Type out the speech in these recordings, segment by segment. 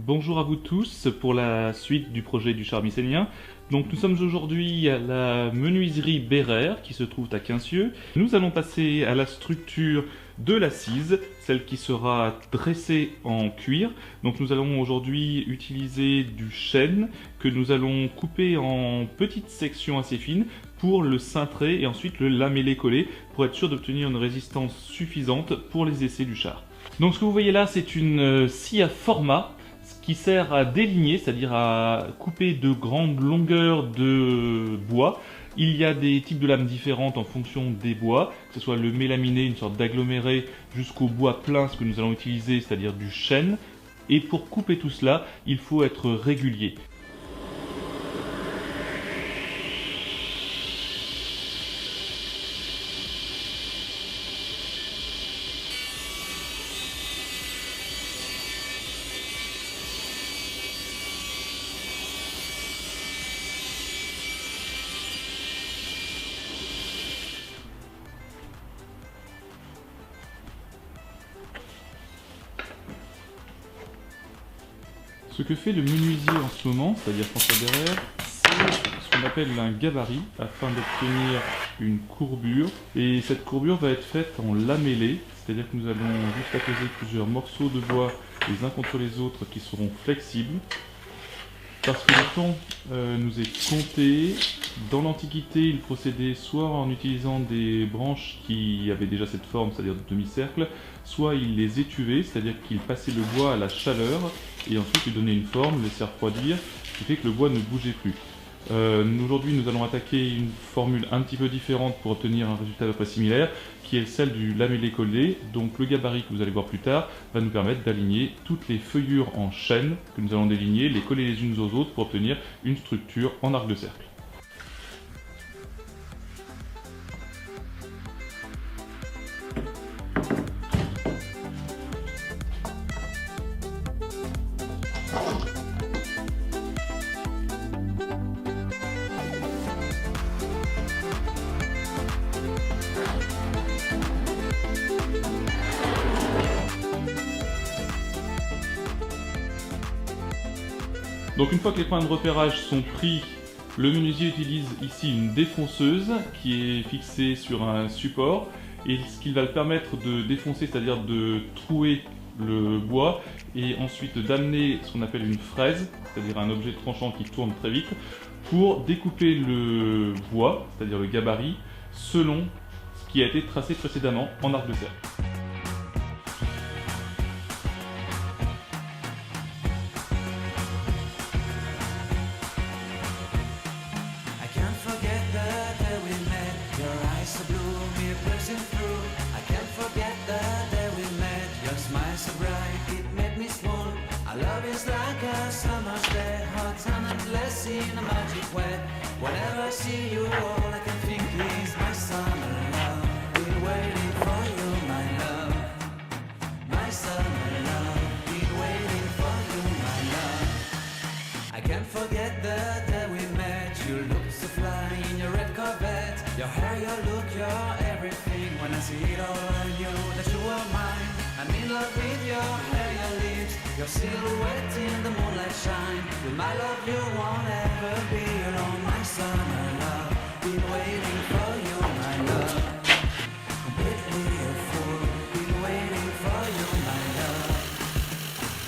Bonjour à vous tous pour la suite du projet du char mycénien. Donc nous sommes aujourd'hui à la menuiserie Bérère qui se trouve à Quincieux. Nous allons passer à la structure de l'assise, celle qui sera dressée en cuir. Donc nous allons aujourd'hui utiliser du chêne que nous allons couper en petites sections assez fines pour le cintrer et ensuite le lameller-coller pour être sûr d'obtenir une résistance suffisante pour les essais du char. Donc ce que vous voyez là, c'est une scie à format qui sert à déligner, c'est-à-dire à couper de grandes longueurs de bois. Il y a des types de lames différentes en fonction des bois, que ce soit le mélaminé, une sorte d'aggloméré, jusqu'au bois plein, ce que nous allons utiliser, c'est-à-dire du chêne. Et pour couper tout cela, il faut être régulier. Ce que fait le menuisier en ce moment, c'est-à-dire François Bérère, c'est ce qu'on appelle un gabarit afin d'obtenir une courbure. Et cette courbure va être faite en lamellé, c'est-à-dire que nous allons juste apposer plusieurs morceaux de bois les uns contre les autres qui seront flexibles. Parce que le temps nous est compté. Dans l'Antiquité, ils procédaient soit en utilisant des branches qui avaient déjà cette forme, c'est-à-dire de demi-cercle, soit ils les étuvaient, c'est-à-dire qu'ils passaient le bois à la chaleur, et ensuite ils donnaient une forme, laissaient refroidir, ce qui fait que le bois ne bougeait plus. Aujourd'hui, nous allons attaquer une formule un petit peu différente pour obtenir un résultat à peu près similaire, qui est celle du lamellé-collé. Donc le gabarit que vous allez voir plus tard va nous permettre d'aligner toutes les feuillures en chêne que nous allons déligner, les coller les unes aux autres pour obtenir une structure en arc de cercle. Donc une fois que les points de repérage sont pris, le menuisier utilise ici une défonceuse qui est fixée sur un support et ce qui va le permettre de défoncer, c'est-à-dire de trouer le bois et ensuite d'amener ce qu'on appelle une fraise, c'est-à-dire un objet tranchant qui tourne très vite, pour découper le bois, c'est-à-dire le gabarit, selon ce qui a été tracé précédemment en arc de cercle. Whenever I see you, all I can think is my summer love. Been waiting for you, my love. My summer love. Been waiting for you, my love. I can't forget the day we met. You looked so fly in your red Corvette. Your hair, your look, your everything. When I see it all, I knew that you were mine. I'm in love with your hair, your lips, your silhouette in the moonlight shine. With my love you won't ever be alone. My summer love, been waiting for you, my love. Completely a fool, been waiting for you, my love.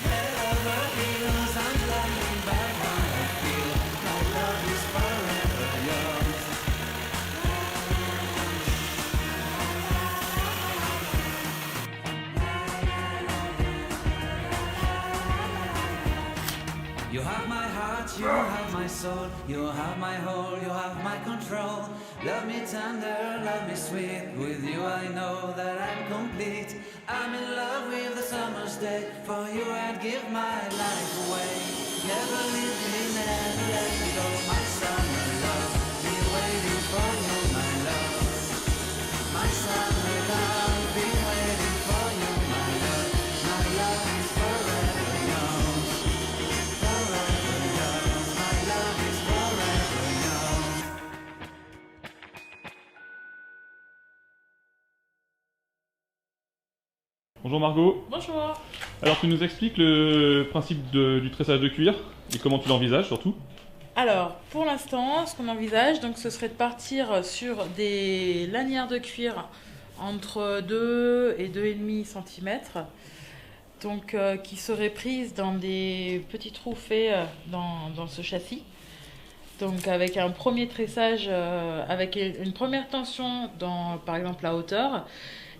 Wherever feels, I'm blinded by what I feel. My love is forever yours. You have my heart, you have my soul, you have my whole, you have my control. Love me tender, love me sweet, with you I know that I'm complete. I'm in love with the summer's day, for you I'd give my life away. Never leave me, never let me go, my summer love. Been waiting for you, my love. My summer love, been waiting for you, my love. My love is forever yours. Forever yours, my love is forever yours. Bonjour Margot. Bonjour. Alors tu nous expliques le principe du tressage de cuir et comment tu l'envisages surtout. Alors, pour l'instant, ce qu'on envisage, donc, ce serait de partir sur des lanières de cuir entre 2 et 2,5 cm, donc qui seraient prises dans des petits trous faits dans ce châssis. Donc avec un premier tressage, avec une première tension dans, par exemple, la hauteur,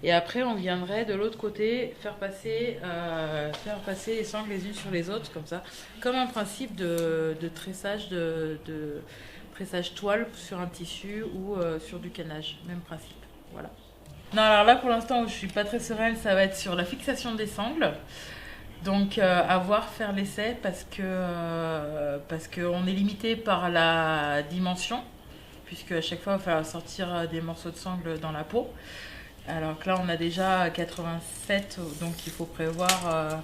et après on viendrait de l'autre côté faire passer les sangles les unes sur les autres, comme ça, comme un principe de tressage, de tressage toile sur un tissu ou sur du canage, même principe. Voilà. Non, alors là pour l'instant où je suis pas très sereine, ça va être sur la fixation des sangles. Donc à voir, faire l'essai parce qu'on est limité par la dimension, puisque à chaque fois il va falloir sortir des morceaux de sangle dans la peau. Alors que là on a déjà 87, donc il faut prévoir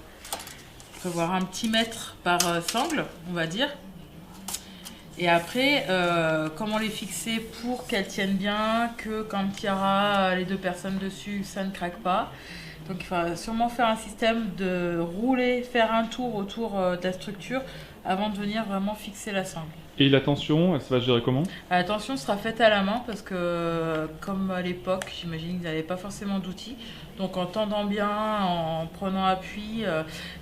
un petit mètre par sangle, on va dire. Et après, comment les fixer pour qu'elles tiennent bien, que quand il y aura les 2 personnes dessus, ça ne craque pas. Donc il faudra sûrement faire un système de rouler, faire un tour autour de la structure avant de venir vraiment fixer la sangle. Et la tension, elle va se gérer comment? La tension sera faite à la main parce que, comme à l'époque, j'imagine qu'ils n'avaient pas forcément d'outils. Donc en tendant bien, en prenant appui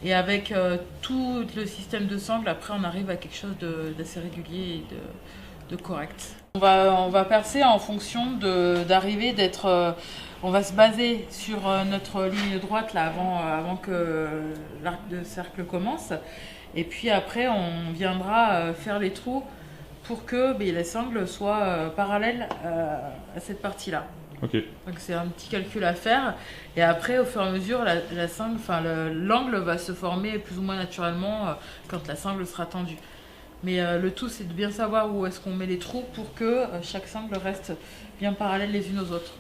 et avec tout le système de sangle, après on arrive à quelque chose d'assez régulier et de correct. On va percer en fonction d'arriver d'être... on va se baser sur notre ligne droite là avant que l'arc de cercle commence. Et puis après, on viendra faire les trous pour que les sangles soient parallèles à cette partie-là. Ok. Donc c'est un petit calcul à faire. Et après, au fur et à mesure, la sangle, l'angle va se former plus ou moins naturellement quand la sangle sera tendue. Mais le tout, c'est de bien savoir où est-ce qu'on met les trous pour que chaque sangle reste bien parallèle les unes aux autres.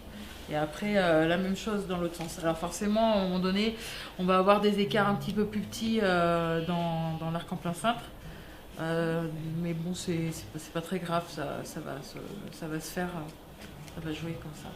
Et après, la même chose dans l'autre sens. Alors forcément, à un moment donné, on va avoir des écarts un petit peu plus petits dans l'arc en plein cintre. Mais bon, c'est pas très grave, ça va se faire, ça va jouer comme ça.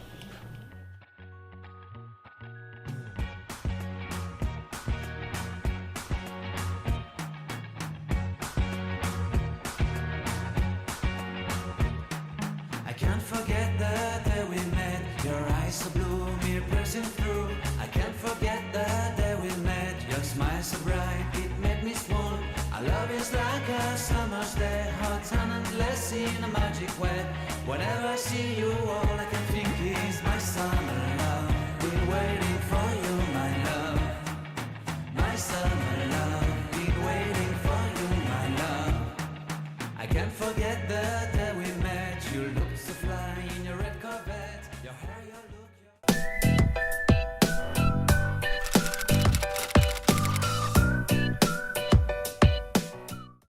I can't forget the day we met. Your eyes so blue, me piercing through. I can't forget the day we met. Your smile so bright, it made me swoon. Our love is like a summer's day, hot and endless in a magic way. Whenever I see you, all I can think is my summer love. Been waiting for you, my love, my summer